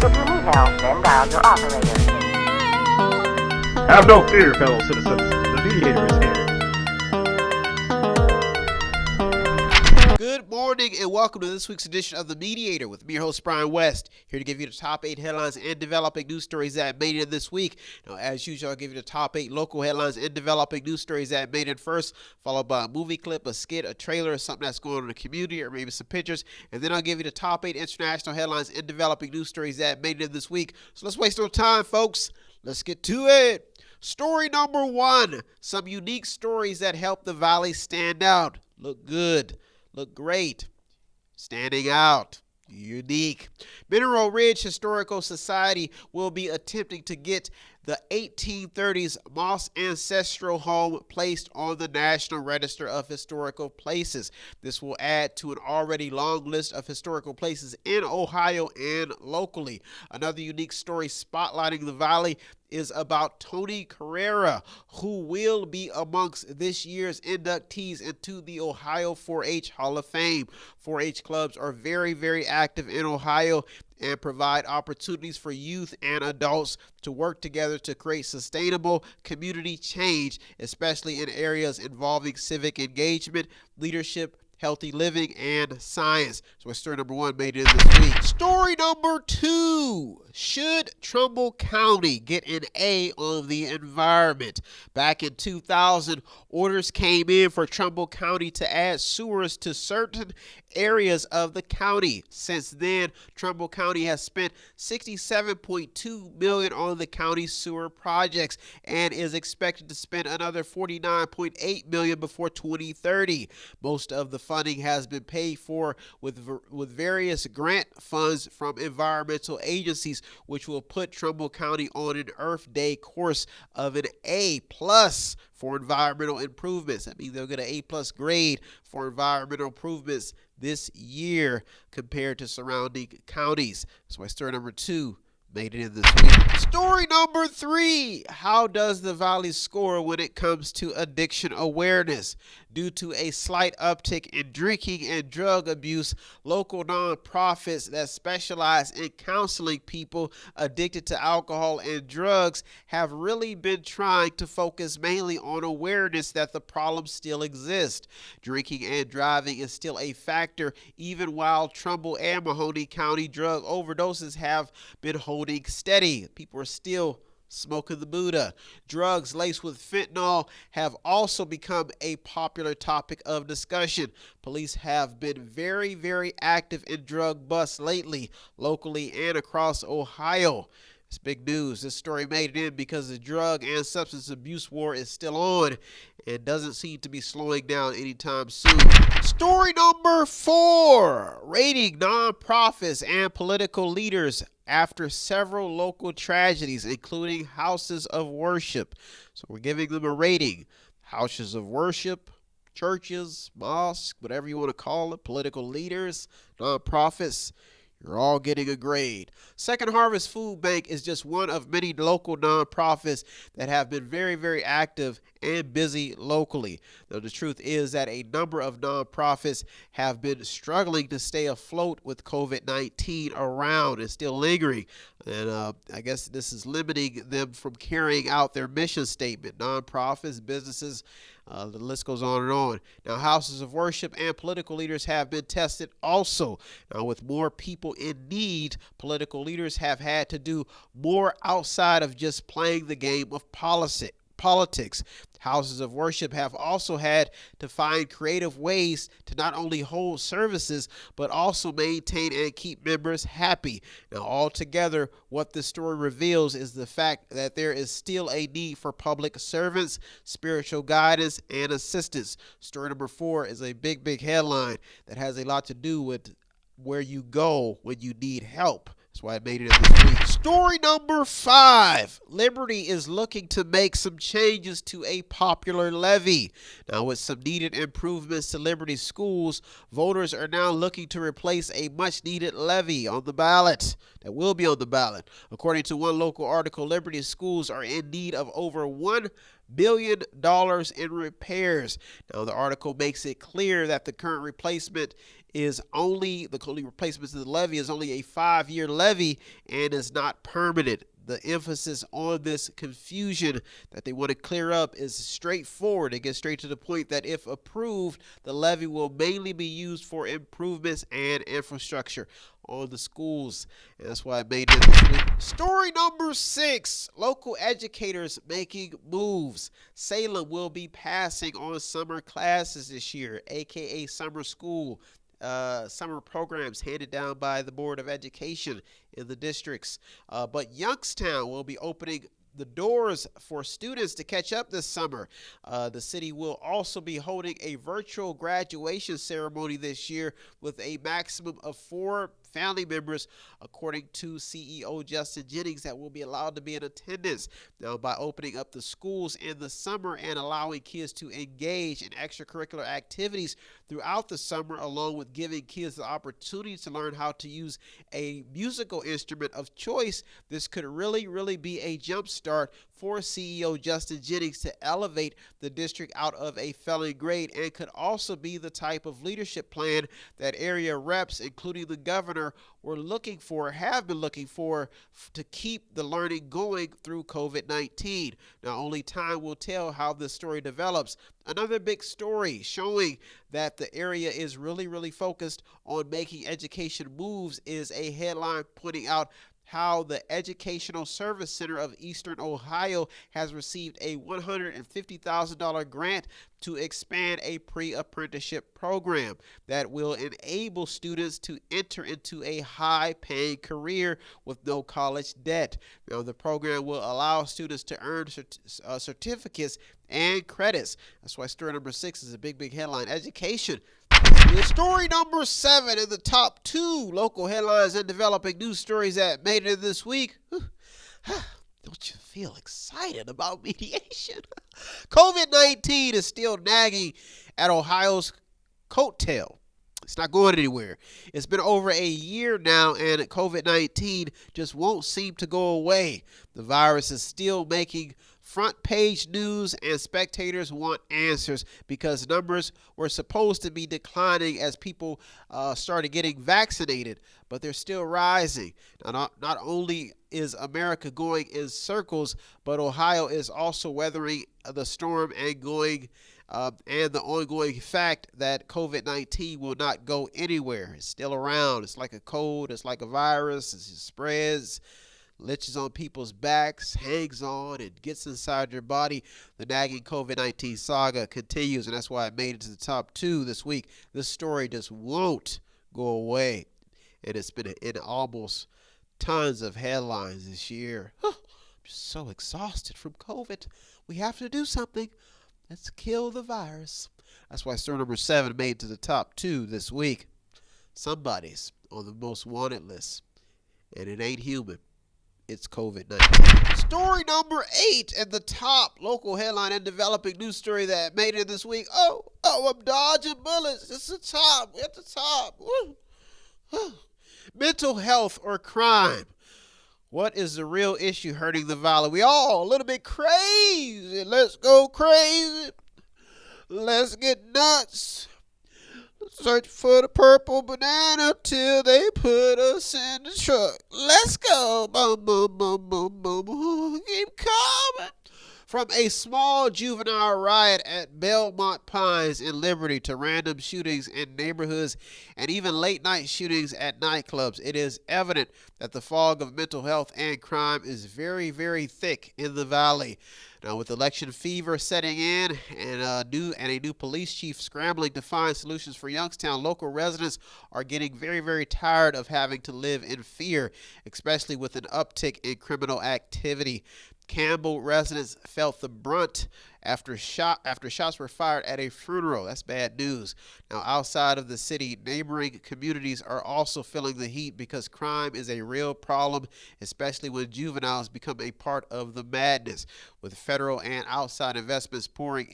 If you need help, then dial your operator. Have no fear, fellow citizens. The Mediator is here. Good morning and welcome to this week's edition of The Mediator with me, your host, Brian West, here to give you the top 8 headlines and developing news stories that made it this week. Now, as usual, I'll give you the top 8 local headlines and developing news stories that made it first, followed by a movie clip, a skit, a trailer, or something that's going on in the community, or maybe some pictures. And then I'll give you the top 8 international headlines and developing news stories that made it this week. So let's waste no time, folks. Let's get to it. Story number 1, some unique stories that help the Valley stand out. Look good. Look great. Standing out. Unique. Mineral Ridge Historical Society will be attempting to get the 1830s Moss Ancestral Home placed on the National Register of Historical Places. This will add to an already long list of historical places in Ohio and locally. Another unique story spotlighting the Valley is about Tony Carrera, who will be amongst this year's inductees into the Ohio 4-H Hall of Fame. 4-H clubs are very, very active in Ohio and provide opportunities for youth and adults to work together to create sustainable community change, especially in areas involving civic engagement, leadership, healthy living, and science. So story number 1 made it this week. Story number 2. Should Trumbull County get an A on the environment? Back in 2000, orders came in for Trumbull County to add sewers to certain areas of the county. Since then, Trumbull County has spent $67.2 million on the county sewer projects and is expected to spend another $49.8 million before 2030. Most of the funding has been paid for with various grant funds from environmental agencies, which will put Trumbull County on an Earth Day course of an A+ for environmental improvements. That means they'll get an A+ grade for environmental improvements this year compared to surrounding counties. That's why story number 2 made it in this week. Story number 3. How does the Valley score when it comes to addiction awareness? Due to a slight uptick in drinking and drug abuse, local nonprofits that specialize in counseling people addicted to alcohol and drugs have really been trying to focus mainly on awareness that the problem still exists. Drinking and driving is still a factor, even while Trumbull and Mahoning County drug overdoses have been holding steady. People are still smoking the Buddha. Drugs laced with fentanyl have also become a popular topic of discussion. Police have been very, very active in drug busts lately, locally and across Ohio. It's big news. This story made it in because the drug and substance abuse war is still on and doesn't seem to be slowing down anytime soon. Story number 4. Rating nonprofits and political leaders after several local tragedies, including houses of worship. So we're giving them a rating. Houses of worship, churches, mosques, whatever you want to call it, political leaders, nonprofits. You're all getting a grade. Second Harvest Food Bank is just one of many local nonprofits that have been very, very active and busy locally. Now, the truth is that a number of nonprofits have been struggling to stay afloat with COVID-19 around and still lingering. And I guess this is limiting them from carrying out their mission statement. Nonprofits, businesses, the list goes on and on. Now, houses of worship and political leaders have been tested also. Now, with more people in need, political leaders have had to do more outside of just playing the game of politics. Houses of worship have also had to find creative ways to not only hold services, but also maintain and keep members happy. Now, altogether, what this story reveals is the fact that there is still a need for public servants, spiritual guidance, and assistance. Story number 4 is a big, big headline that has a lot to do with where you go when you need help. That's why I made it in this week. Story number 5. Liberty is looking to make some changes to a popular levy. Now, with some needed improvements to Liberty schools, voters are now looking to replace a much-needed levy on the ballot that will be on the ballot. According to one local article, Liberty schools are in need of over $1 billion in repairs. Now, the article makes it clear that the current replacement is only replacements of the levy is only a 5-year levy and is not permanent. The emphasis on this confusion that they want to clear up is straightforward. It gets straight to the point that if approved, the levy will mainly be used for improvements and infrastructure on the schools. And that's why I made it this week. Story number 6, local educators making moves. Salem will be passing on summer classes this year, aka summer school. Summer programs handed down by the Board of Education in the districts. But Youngstown will be opening the doors for students to catch up this summer. The city will also be holding a virtual graduation ceremony this year with a maximum of 4 family members, according to CEO Justin Jennings, that will be allowed to be in attendance. Now, by opening up the schools in the summer and allowing kids to engage in extracurricular activities throughout the summer, along with giving kids the opportunity to learn how to use a musical instrument of choice, this could really be a jump start for CEO Justin Jennings to elevate the district out of a failing grade, and could also be the type of leadership plan that area reps, including the governor, have been looking for to keep the learning going through COVID-19. Now, only time will tell how this story develops. Another big story showing that the area is really focused on making education moves is a headline pointing out how the Educational Service Center of Eastern Ohio has received a $150,000 grant to expand a pre-apprenticeship program that will enable students to enter into a high-paying career with no college debt. Now, the program will allow students to earn certificates and credits. That's why story number 6 is a big headline. Education. Story number 7 in the top 2 local headlines and developing news stories that made it this week. Don't you feel excited about mediation? COVID-19 is still nagging at Ohio's coattail. It's not going anywhere. It's been over a year now, and COVID-19 just won't seem to go away. The virus is still making front page news, and spectators want answers because numbers were supposed to be declining as people started getting vaccinated, but they're still rising. Now, not only is America going in circles, but Ohio is also weathering the storm and the ongoing fact that COVID-19 will not go anywhere. It's still around. It's like a cold. It's like a virus. It spreads, liches on people's backs, hangs on, and gets inside your body. The nagging COVID-19 saga continues, and that's why I made it to the top 2 this week. This story just won't go away, and it's been in almost tons of headlines this year. I'm just so exhausted from COVID. We have to do something. Let's kill the virus. That's why story number 7 made it to the top 2 this week. Somebody's on the most wanted list, and it ain't human. It's COVID-19. Story number 8 and the top local headline and developing news story that made it this week. Oh, I'm dodging bullets. It's the top. We're at the top. Woo. Mental health or crime. What is the real issue hurting the valley? We all a little bit crazy. Let's go crazy. Let's get nuts. Search for the purple banana till they put us in the truck. Let's go. Boom, boom, boom, boom, boom, boom. Keep coming. From a small juvenile riot at Belmont Pines in Liberty to random shootings in neighborhoods and even late-night shootings at nightclubs, it is evident that the fog of mental health and crime is very thick in the valley. Now, with election fever setting in and a new police chief scrambling to find solutions for Youngstown, local residents are getting very tired of having to live in fear, especially with an uptick in criminal activity. Campbell residents felt the brunt after shots were fired at a funeral. That's bad news. Now, outside of the city, neighboring communities are also feeling the heat because crime is a real problem, especially when juveniles become a part of the madness. With federal and outside investments pouring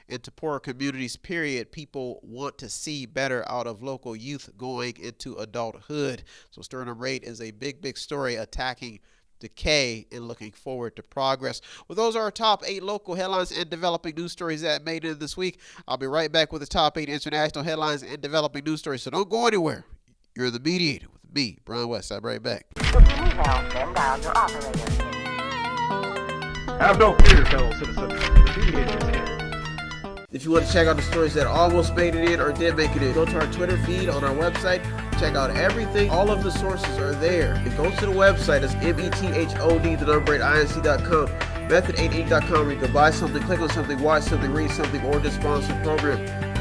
into poorer communities, people want to see better out of local youth going into adulthood. So story number 8 is a big story attacking decay and looking forward to progress. Well, those are our top 8 local headlines and developing news stories that made it this week. I'll be right back with the top 8 international headlines and developing news stories, so don't go anywhere. You're the Mediator with me, Brian West. I'll be right back. If you need help, then dial your operator. Have no fear, fellow citizens. The Mediator is here. If you want to check out the stories that almost made it in or did make it in, go to our Twitter feed on our website. Check out everything. All of the sources are there. And go to the website. It's method8inc.com, method8inc.com, where you can buy something, click on something, watch something, read something, or just sponsor a program.